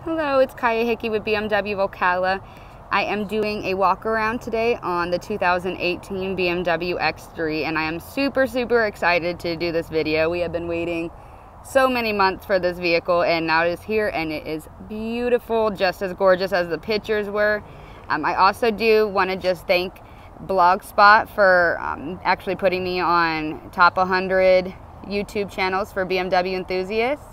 Hello, it's Kaya Hickey with BMW Ocala. I am doing a walk around today on the 2018 BMW X3 and I am super excited to do this video. We have been waiting so many months for this vehicle and now it is here and it is beautiful, just as gorgeous as the pictures were. I also do want to just thank Blogspot for actually putting me on top 100 YouTube channels for BMW enthusiasts.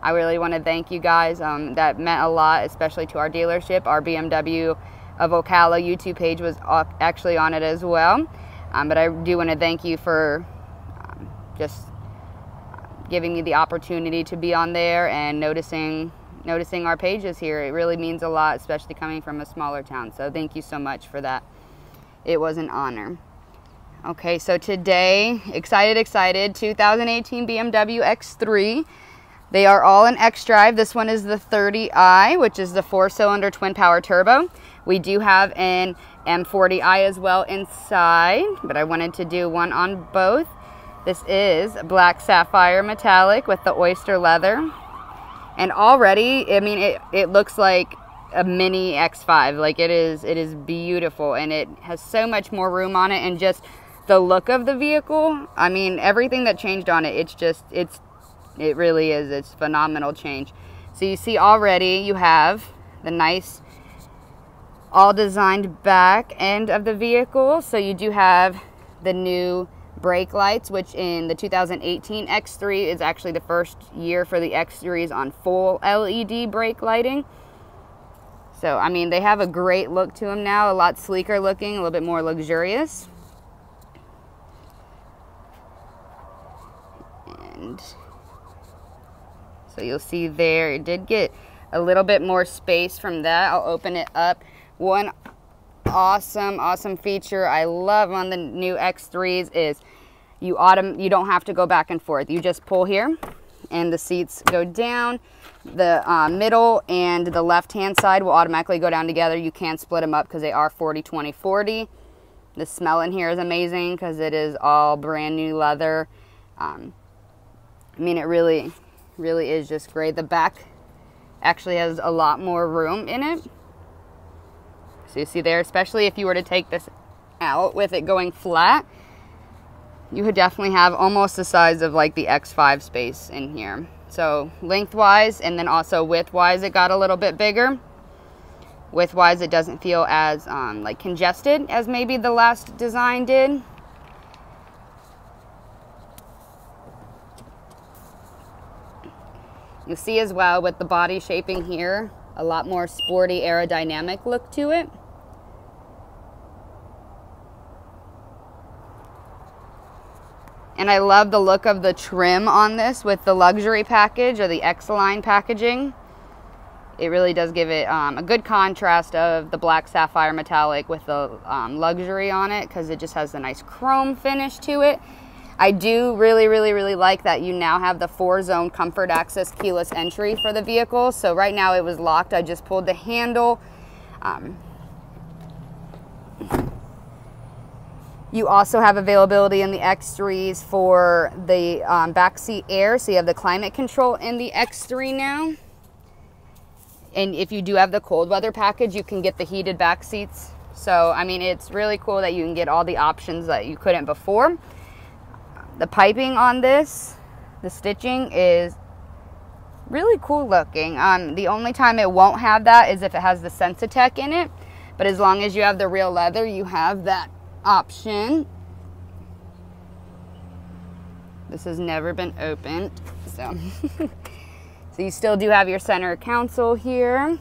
I really want to thank you guys. That meant a lot, especially to our dealership. Our BMW of Ocala YouTube page was actually on it as well. But I do want to thank you for just giving me the opportunity to be on there and noticing our pages here. It really means a lot, especially coming from a smaller town. So thank you so much for that. It was an honor. Okay, so today, excited, 2018 BMW X3. They are all in X-Drive. This one is the 30i, which is the 4-cylinder twin-power turbo. We do have an M40i as well inside, but I wanted to do one on both. This is black sapphire metallic with the oyster leather. And already, I mean, it looks like a mini X5. Like it is beautiful, and it has so much more room on it, and just the look of the vehicle. I mean, everything that changed on it, it really is. It's phenomenal change. So you see already you have the nice all designed back end of the vehicle. So you do have the new brake lights, which in the 2018 X3 is actually the first year for the X3s on full LED brake lighting. So, I mean, they have a great look to them now, a lot sleeker looking, a little bit more luxurious. And so you'll see there, it did get a little bit more space from that. I'll open it up. One awesome feature I love on the new X3s is you don't have to go back and forth. You just pull here and the seats go down. The middle and the left hand side will automatically go down together. You can split them up because they are 40-20-40. The smell in here is amazing because it is all brand new leather. I mean, it really is just great. The back actually has a lot more room in it. So you see there, especially if you were to take this out with it going flat, you would definitely have almost the size of like the X5 space in here. So lengthwise and then also widthwise, it got a little bit bigger. Widthwise, it doesn't feel as like congested as maybe the last design did. You see as well with the body shaping here, a lot more sporty aerodynamic look to it. And I love the look of the trim on this with the luxury package or the X-Line packaging. It really does give it a good contrast of the black sapphire metallic with the luxury on it, because it just has a nice chrome finish to it. I do really like that you now have the 4-zone comfort access keyless entry for the vehicle. So right now it was locked. I just pulled the handle. You also have availability in the X3s for the backseat air. So you have the climate control in the X3 now. And if you do have the cold weather package, you can get the heated back seats. So, I mean, it's really cool that you can get all the options that you couldn't before. The piping on this, the stitching is really cool looking. The only time it won't have that is if it has the Sensitech in it. But as long as you have the real leather, you have that option. This has never been opened, so so you still do have your center console here,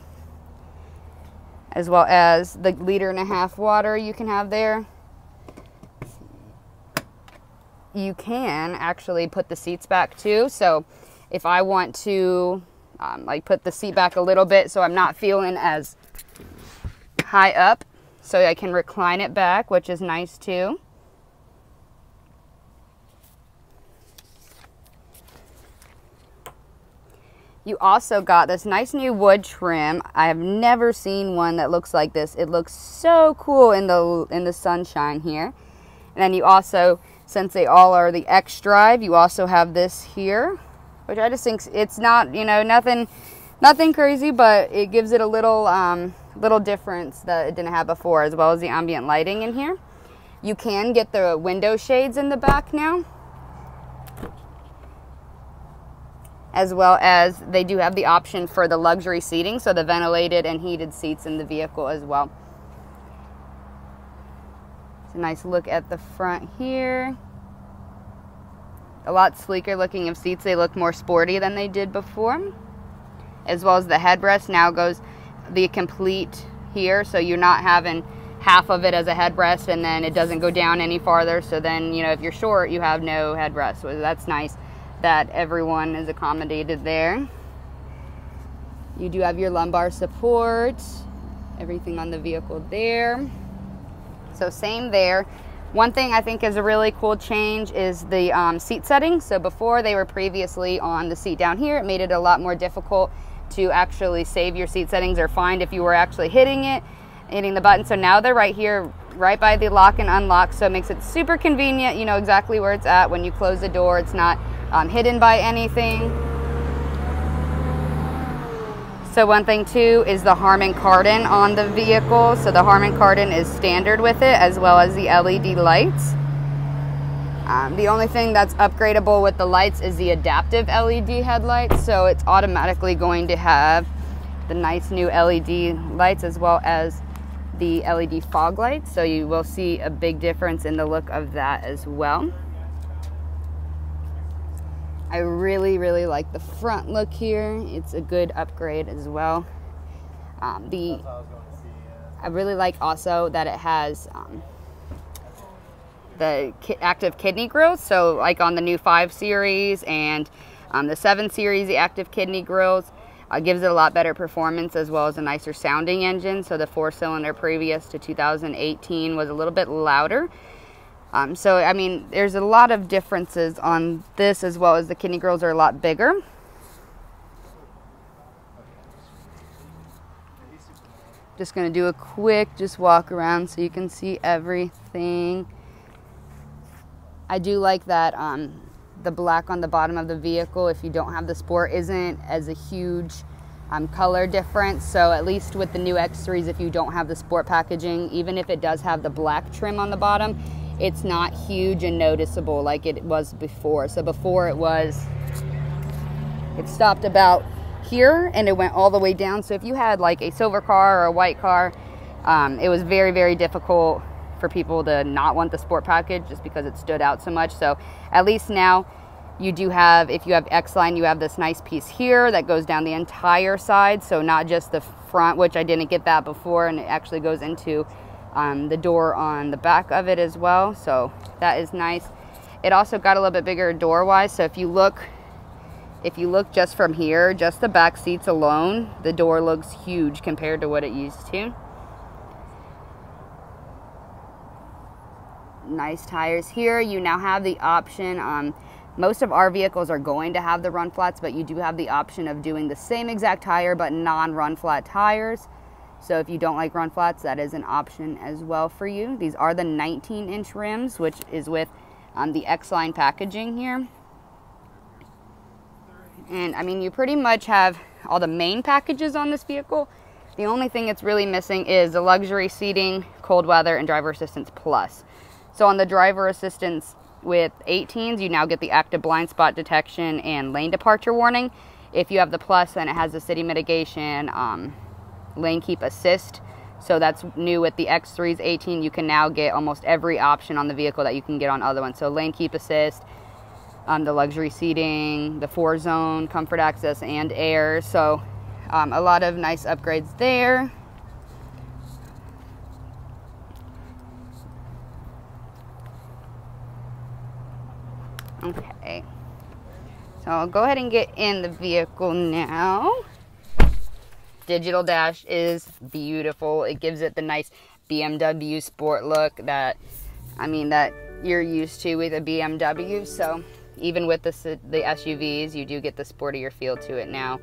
as well as the 1.5 liter water you can have there. You can actually put the seats back too. So if I want to like put the seat back a little bit so I'm not feeling as high up, so I can recline it back, which is nice too. You also got this nice new wood trim. I have never seen one that looks like this. It looks so cool in the sunshine here. And then you also, since they all are the X-Drive, you also have this here, which I just think it's not, you know, nothing Nothing crazy, but it gives it a little difference that it didn't have before, as well as the ambient lighting in here. You can get the window shades in the back now, as well as they do have the option for the luxury seating, so the ventilated and heated seats in the vehicle as well. It's a nice look at the front here. A lot sleeker looking of seats. They look more sporty than they did before. As well as the headrest now goes the complete here, so you're not having half of it as a headrest and then it doesn't go down any farther. So then, you know, if you're short, you have no headrest. So that's nice that everyone is accommodated there. You do have your lumbar support, everything on the vehicle there. So same there. One thing I think is a really cool change is the seat setting. So before, they were previously on the seat down here. It made it a lot more difficult to actually save your seat settings or find if you were actually hitting the button. So now they're right here, right by the lock and unlock. So it makes it super convenient. You know exactly where it's at when you close the door. It's not hidden by anything. So one thing too is the Harman Kardon on the vehicle. So the Harman Kardon is standard with it, as well as the LED lights. The only thing that's upgradable with the lights is the adaptive LED headlights. So it's automatically going to have the nice new LED lights, as well as the LED fog lights. So you will see a big difference in the look of that as well. I really, really like the front look here. It's a good upgrade as well. I really like also that it has the active kidney grills. So like on the new 5 Series and the 7 Series, the active kidney grills gives it a lot better performance, as well as a nicer sounding engine. So the 4-cylinder previous to 2018 was a little bit louder. So, I mean, there's a lot of differences on this, as well as the kidney grills are a lot bigger. Just going to do a quick walk around so you can see everything. I do like that the black on the bottom of the vehicle, if you don't have the Sport, isn't as a huge color difference. So at least with the new X3s, if you don't have the Sport packaging, even if it does have the black trim on the bottom, it's not huge and noticeable like it was before. So before it stopped about here and it went all the way down. So if you had like a silver car or a white car, it was very, very difficult for people to not want the Sport package just because it stood out so much. So at least now you do have, if you have X-Line, you have this nice piece here that goes down the entire side. So not just the front, which I didn't get that before, and it actually goes into the door on the back of it as well. So that is nice. It also got a little bit bigger door wise. So if you look just from here, just the back seats alone, the door looks huge compared to what it used to. Nice tires here. You now have the option, most of our vehicles are going to have the run flats, but you do have the option of doing the same exact tire but non-run flat tires. So if you don't like run flats, that is an option as well for you. These are the 19-inch rims, which is with the X-Line packaging here. And I mean, you pretty much have all the main packages on this vehicle. The only thing it's really missing is the luxury seating, cold weather, and driver assistance plus. So on the driver assistance with 18s, you now get the active blind spot detection and lane departure warning. If you have the plus, then it has the city mitigation, lane keep assist. So that's new with the X3's 18. You can now get almost every option on the vehicle that you can get on other ones. So lane keep assist, the luxury seating, the 4-zone, comfort access, and air. So a lot of nice upgrades there. Okay, so I'll go ahead and get in the vehicle now. Digital dash is beautiful. It gives it the nice BMW Sport look that, I mean, that you're used to with a BMW. So even with the SUVs, you do get the sportier feel to it now.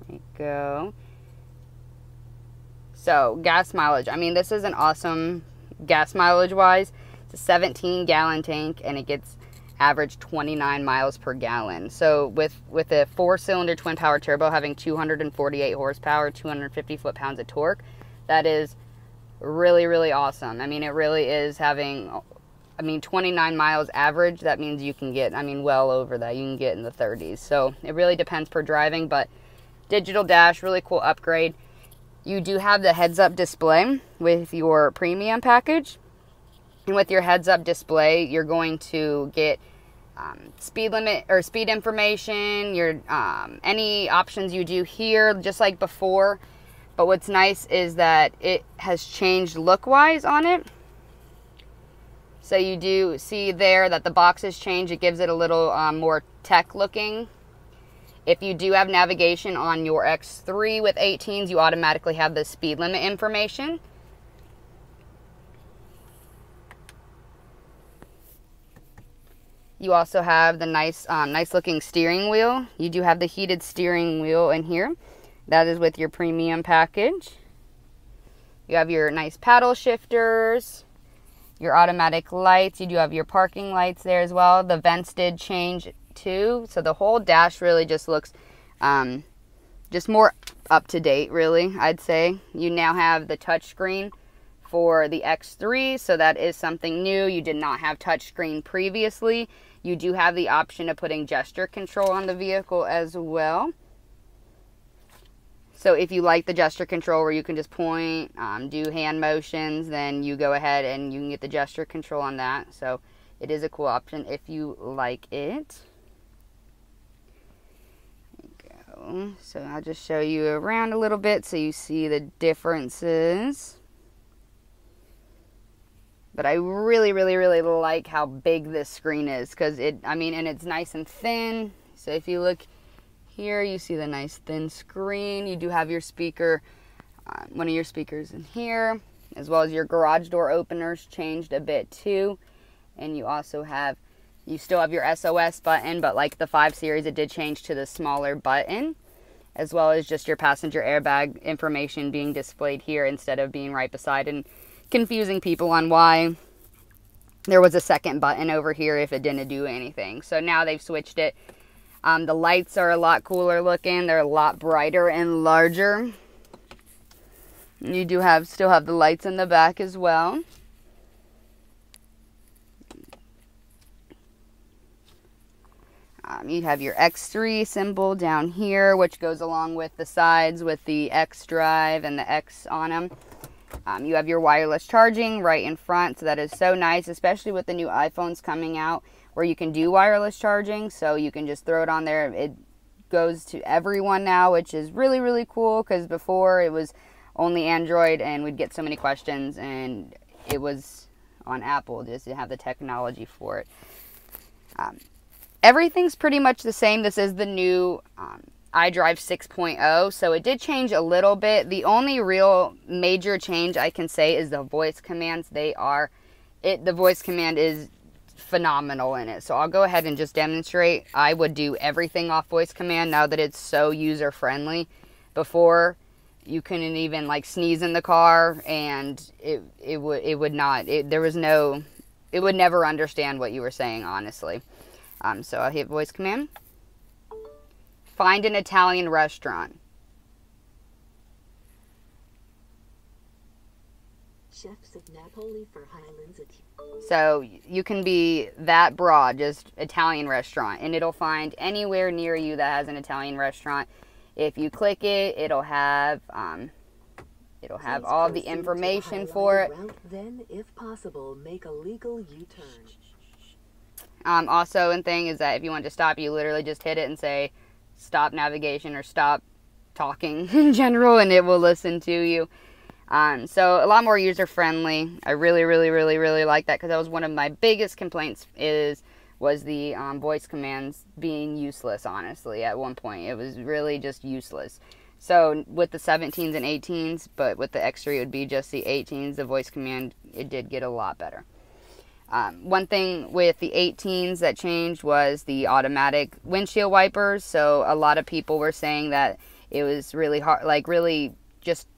There we go. So gas mileage. I mean, this is an awesome gas mileage wise. It's a 17-gallon tank, and it gets average 29 miles per gallon. So with a 4-cylinder twin power turbo having 248 horsepower, 250 foot-pounds of torque, that is really, really awesome. I mean, it really is having, 29 miles average. That means you can get, well over that. You can get in the 30s. So it really depends per driving, but digital dash, really cool upgrade. You do have the heads-up display with your premium package. And with your heads-up display, you're going to get speed limit or speed information, your any options you do here, just like before. But what's nice is that it has changed look-wise on it. So you do see there that the box has changed. It gives it a little more tech-looking. If you do have navigation on your X3 with 18s, you automatically have the speed limit information. You also have the nice looking steering wheel. You do have the heated steering wheel in here. That is with your premium package. You have your nice paddle shifters, your automatic lights. You do have your parking lights there as well. The vents did change too. So the whole dash really just looks just more up to date, really, I'd say. You now have the touchscreen for the X3, so that is something new. You did not have touchscreen previously. You do have the option of putting gesture control on the vehicle as well. So if you like the gesture control where you can just point, do hand motions, then you go ahead and you can get the gesture control on that. So it is a cool option if you like it. There you go. So I'll just show you around a little bit so you see the differences. But I really, really, really like how big this screen is, because and it's nice and thin. So if you look here, you see the nice thin screen. You do have your speaker, one of your speakers in here, as well as your garage door openers changed a bit too. And you also have, you still have your SOS button, but like the 5 Series, it did change to the smaller button, as well as just your passenger airbag information being displayed here instead of being right beside, and confusing people on why there was a second button over here if it didn't do anything. So now they've switched it. The lights are a lot cooler looking. They're a lot brighter and larger. You do still have the lights in the back as well. You have your X3 symbol down here, which goes along with the sides with the X drive and the X on them. You have your wireless charging right in front, so that is so nice, especially with the new iPhones coming out where you can do wireless charging. So you can just throw it on there. It goes to everyone now, which is really, really cool, because before it was only Android and we'd get so many questions, and it was on Apple just to have the technology for it. Everything's pretty much the same. This is the new iDrive 6.0, so it did change a little bit. The only real major change I can say is the voice commands. The voice command is phenomenal in it. So I'll go ahead and just demonstrate. I would do everything off voice command now that it's so user friendly. Before, you couldn't even like sneeze in the car, and it would never understand what you were saying, honestly. So I'll hit voice command. Find an Italian restaurant. Chefs of Napoli for Highlands. So you can be that broad, just Italian restaurant, and it'll find anywhere near you that has an Italian restaurant. If you click it, it'll have all the information for it. Then, if possible, make a legal U-turn. Also, one thing is that if you want to stop, you literally just hit it and say stop navigation or stop talking in general, and it will listen to you. So a lot more user friendly. I really like that, because that was one of my biggest complaints was the voice commands being useless. Honestly, at one point it was really just useless. So with the 17s and 18s, but with the X3 it would be just the 18s, the voice command, it did get a lot better. One thing with the 18s that changed was the automatic windshield wipers. So a lot of people were saying that it was really hard, like really just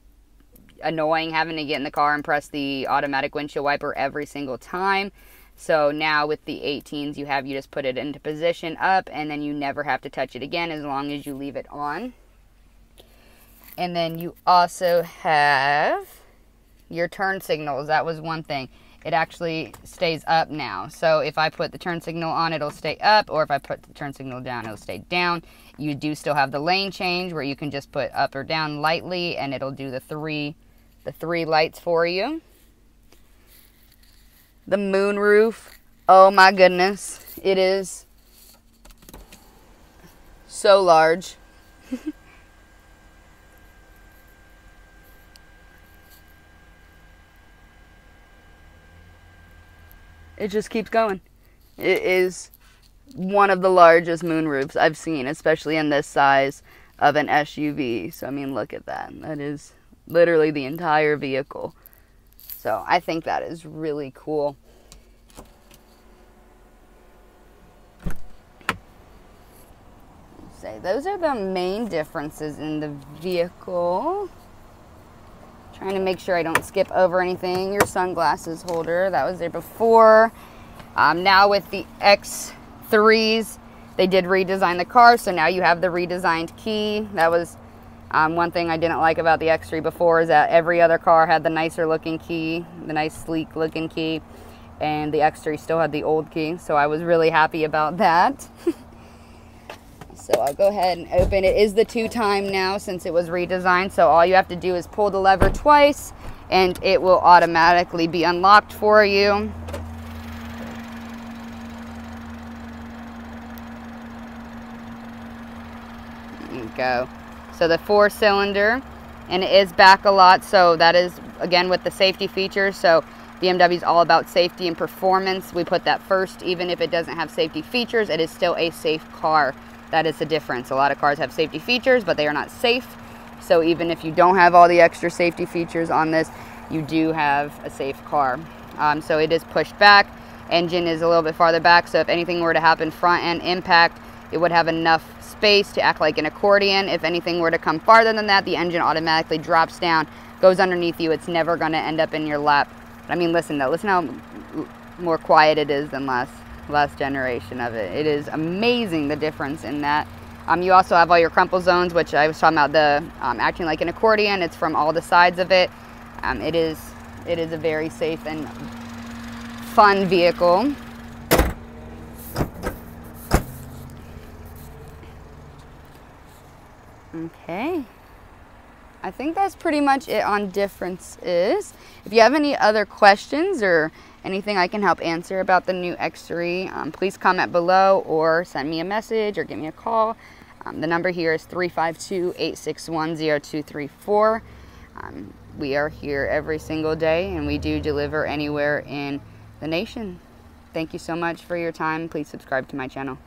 annoying having to get in the car and press the automatic windshield wiper every single time. So now with the 18s, you just put it into position up, and then you never have to touch it again as long as you leave it on. And then you also have your turn signals. That was one thing. It actually stays up now. So if I put the turn signal on, it'll stay up, or if I put the turn signal down, it'll stay down. You do still have the lane change where you can just put up or down lightly, and it'll do the three lights for you. The moonroof, oh my goodness, it is so large. It just keeps going. It is one of the largest moonroofs I've seen, especially in this size of an SUV. So, I mean, look at that. That is literally the entire vehicle. So, I think that is really cool. So, those are the main differences in the vehicle. Trying to make sure I don't skip over anything. Your sunglasses holder, that was there before. Now with the X3s, they did redesign the car, so now you have the redesigned key. That was one thing I didn't like about the X3 before, is that every other car had the nicer looking key, the nice sleek looking key, and the X3 still had the old key, so I was really happy about that. So I'll go ahead and open it. It is the 2-time now since it was redesigned. So all you have to do is pull the lever twice and it will automatically be unlocked for you. There you go. So the 4-cylinder, and it is back a lot. So that is, again, with the safety features. So BMW is all about safety and performance. We put that first. Even if it doesn't have safety features, it is still a safe car. That is the difference. A lot of cars have safety features, but they are not safe. So even if you don't have all the extra safety features on this, you do have a safe car. So it is pushed back. Engine is a little bit farther back, so if anything were to happen front end impact, it would have enough space to act like an accordion. If anything were to come farther than that, the engine automatically drops down, goes underneath you. It's never going to end up in your lap. I mean, listen though, listen how more quiet it is than last generation of it. It is amazing the difference in that. You also have all your crumple zones, which I was talking about, the acting like an accordion. It's from all the sides of it. It is a very safe and fun vehicle. Okay, I think that's pretty much it on differences. If you have any other questions or anything I can help answer about the new X3, please comment below or send me a message or give me a call. The number here is 352-861-0234. We are here every single day, and we do deliver anywhere in the nation. Thank you so much for your time. Please subscribe to my channel.